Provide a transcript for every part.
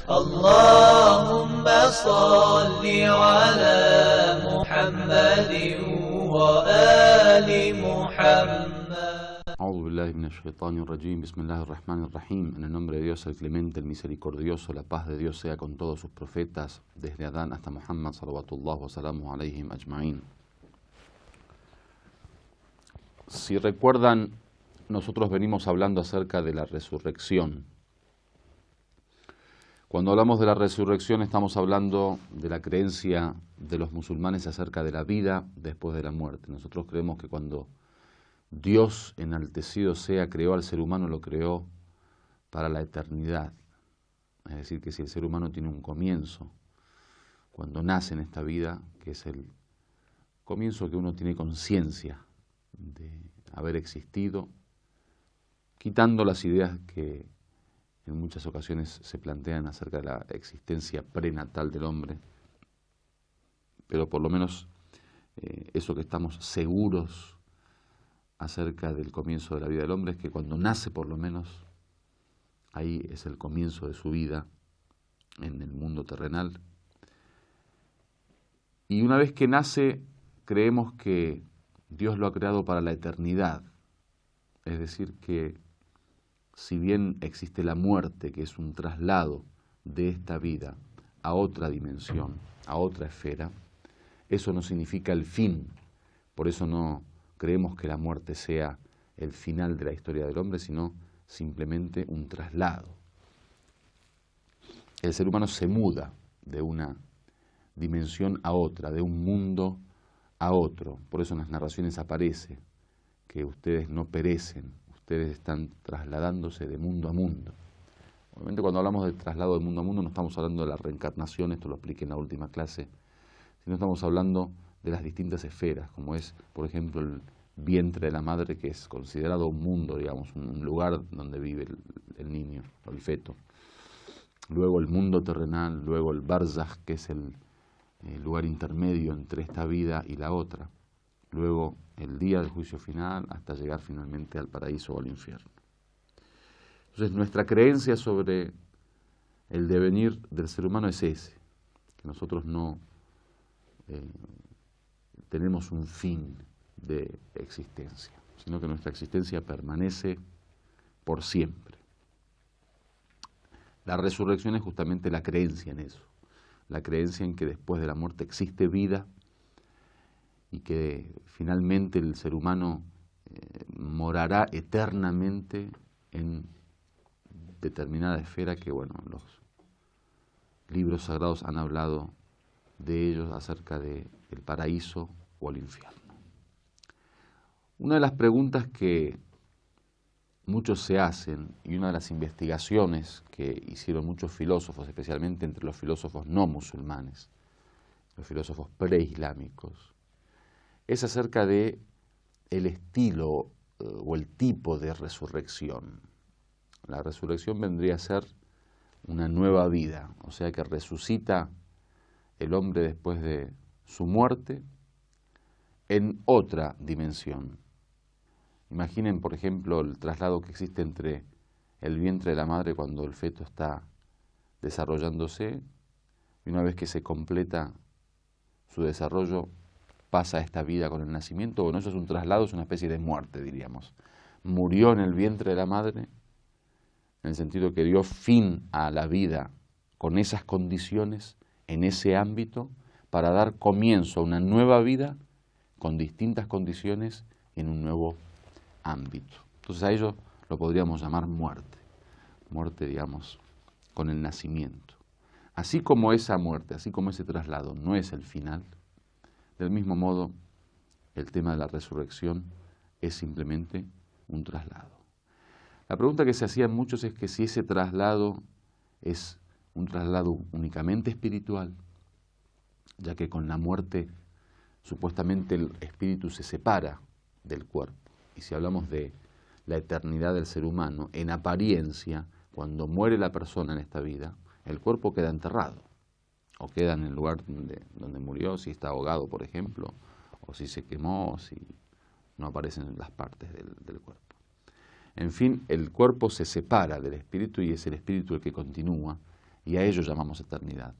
اللهم صل على محمد وآل محمد. أعوذ بالله من الشيطان الرجيم. بسم الله الرحمن الرحيم. En el nombre de Dios, el clemente, el misericordioso, la paz de Dios sea con todos sus profetas, desde Adán hasta Muhammad, salawatullah wa salamu alayhim ajma'in. Si recuerdan, nosotros venimos hablando acerca de la resurrección. Cuando hablamos de la resurrección estamos hablando de la creencia de los musulmanes acerca de la vida después de la muerte. Nosotros creemos que cuando Dios, enaltecido sea, creó al ser humano, lo creó para la eternidad. Es decir, que si el ser humano tiene un comienzo, cuando nace en esta vida, que es el comienzo que uno tiene conciencia de haber existido, quitando las ideas que en muchas ocasiones se plantean acerca de la existencia prenatal del hombre, pero por lo menos eso que estamos seguros acerca del comienzo de la vida del hombre es que cuando nace, por lo menos, ahí es el comienzo de su vida en el mundo terrenal. Y una vez que nace, creemos que Dios lo ha creado para la eternidad. Es decir, que si bien existe la muerte, que es un traslado de esta vida a otra dimensión, a otra esfera, eso no significa el fin. Por eso no creemos que la muerte sea el final de la historia del hombre, sino simplemente un traslado. El ser humano se muda de una dimensión a otra, de un mundo a otro. Por eso en las narraciones aparece que ustedes no perecen, ustedes están trasladándose de mundo a mundo. Obviamente cuando hablamos del traslado de mundo a mundo no estamos hablando de la reencarnación, esto lo expliqué en la última clase, sino estamos hablando de las distintas esferas, como es, por ejemplo, el vientre de la madre, que es considerado un mundo, digamos, un lugar donde vive el niño o el feto. Luego el mundo terrenal, luego el barzakh, que es el lugar intermedio entre esta vida y la otra. Luego el día del juicio final, hasta llegar finalmente al paraíso o al infierno. Entonces nuestra creencia sobre el devenir del ser humano es ese, que nosotros no tenemos un fin de existencia, sino que nuestra existencia permanece por siempre. La resurrección es justamente la creencia en eso, la creencia en que después de la muerte existe vida y que finalmente el ser humano morará eternamente en determinada esfera que, bueno, los libros sagrados han hablado de ellos acerca del paraíso o el infierno. Una de las preguntas que muchos se hacen y una de las investigaciones que hicieron muchos filósofos, especialmente entre los filósofos no musulmanes, los filósofos preislámicos, es acerca de el estilo o el tipo de resurrección. La resurrección vendría a ser una nueva vida, o sea que resucita el hombre después de su muerte en otra dimensión. Imaginen, por ejemplo, el traslado que existe entre el vientre de la madre cuando el feto está desarrollándose y una vez que se completa su desarrollo pasa a esta vida con el nacimiento. Bueno, eso es un traslado, es una especie de muerte, diríamos. Murió en el vientre de la madre, en el sentido que dio fin a la vida con esas condiciones, en ese ámbito, para dar comienzo a una nueva vida con distintas condiciones en un nuevo ámbito. Entonces a ello lo podríamos llamar muerte. Muerte, digamos, con el nacimiento. Así como esa muerte, así como ese traslado no es el final, del mismo modo, el tema de la resurrección es simplemente un traslado. La pregunta que se hacían muchos es que si ese traslado es un traslado únicamente espiritual, ya que con la muerte supuestamente el espíritu se separa del cuerpo. Y si hablamos de la eternidad del ser humano, en apariencia, cuando muere la persona en esta vida, el cuerpo queda enterrado, o queda en el lugar donde murió, si está ahogado, por ejemplo, o si se quemó, o si no aparecen las partes del cuerpo. En fin, el cuerpo se separa del espíritu y es el espíritu el que continúa y a ello llamamos eternidad.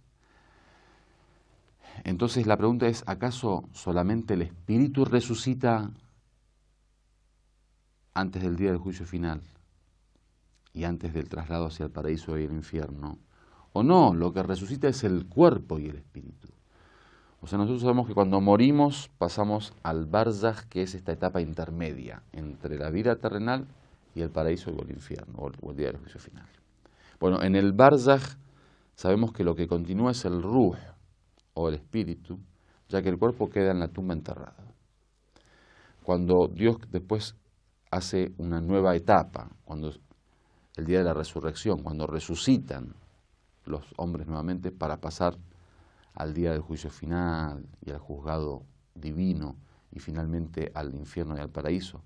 Entonces la pregunta es, ¿acaso solamente el espíritu resucita antes del día del juicio final y antes del traslado hacia el paraíso y el infierno? ¿O no? Lo que resucita es el cuerpo y el espíritu. O sea, nosotros sabemos que cuando morimos pasamos al barzaj, que es esta etapa intermedia entre la vida terrenal y el paraíso o el infierno, o el día del juicio final. Bueno, en el barzaj sabemos que lo que continúa es el ruh, o el espíritu, ya que el cuerpo queda en la tumba enterrado. Cuando Dios después hace una nueva etapa, cuando el día de la resurrección, cuando resucitan los hombres nuevamente para pasar al día del juicio final y al juzgado divino y finalmente al infierno y al paraíso,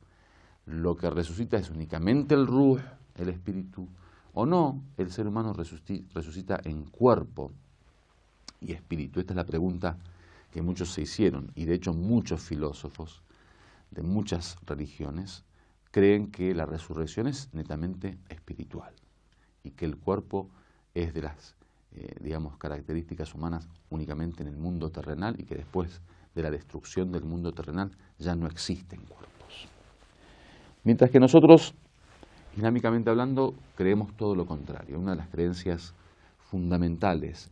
lo que resucita es únicamente el ruh, el espíritu, o no, el ser humano resucita en cuerpo y espíritu. Esta es la pregunta que muchos se hicieron, y de hecho muchos filósofos de muchas religiones creen que la resurrección es netamente espiritual y que el cuerpo es de las digamos, características humanas únicamente en el mundo terrenal, y que después de la destrucción del mundo terrenal ya no existen cuerpos. Mientras que nosotros, islámicamente hablando, creemos todo lo contrario. Una de las creencias fundamentales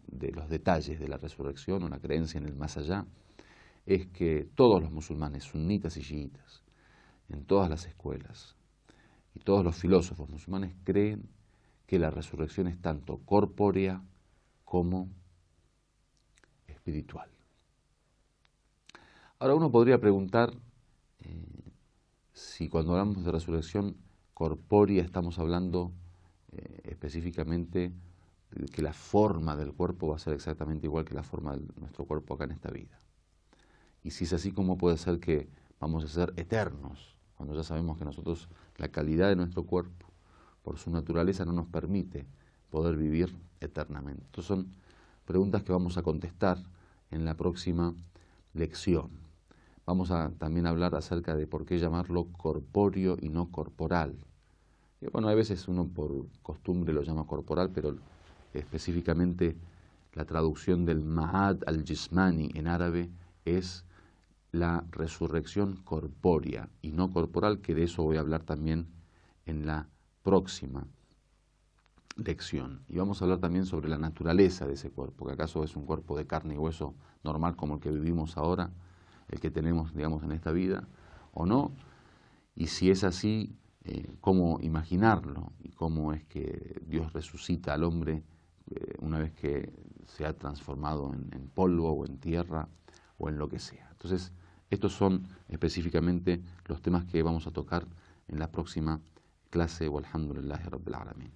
de los detalles de la resurrección, o la creencia en el más allá, es que todos los musulmanes, sunitas y chiitas, en todas las escuelas, y todos los filósofos musulmanes creen que la resurrección es tanto corpórea como espiritual. Ahora uno podría preguntar si cuando hablamos de resurrección corpórea estamos hablando específicamente de que la forma del cuerpo va a ser exactamente igual que la forma de nuestro cuerpo acá en esta vida. Y si es así, ¿cómo puede ser que vamos a ser eternos cuando ya sabemos que nosotros, la calidad de nuestro cuerpo, por su naturaleza, no nos permite poder vivir eternamente? Estas son preguntas que vamos a contestar en la próxima lección. Vamos a también hablar acerca de por qué llamarlo corpóreo y no corporal. Y bueno, a veces uno por costumbre lo llama corporal, pero específicamente la traducción del Ma'ad al-Jismani en árabe es la resurrección corpórea y no corporal, que de eso voy a hablar también en la próxima lección. Y vamos a hablar también sobre la naturaleza de ese cuerpo, que acaso es un cuerpo de carne y hueso normal como el que vivimos ahora, el que tenemos, digamos, en esta vida, o no, y si es así, cómo imaginarlo, y cómo es que Dios resucita al hombre una vez que se ha transformado en polvo o en tierra o en lo que sea. Entonces, estos son específicamente los temas que vamos a tocar en la próxima clase. Walhamdulillahi Rabbil Alamin.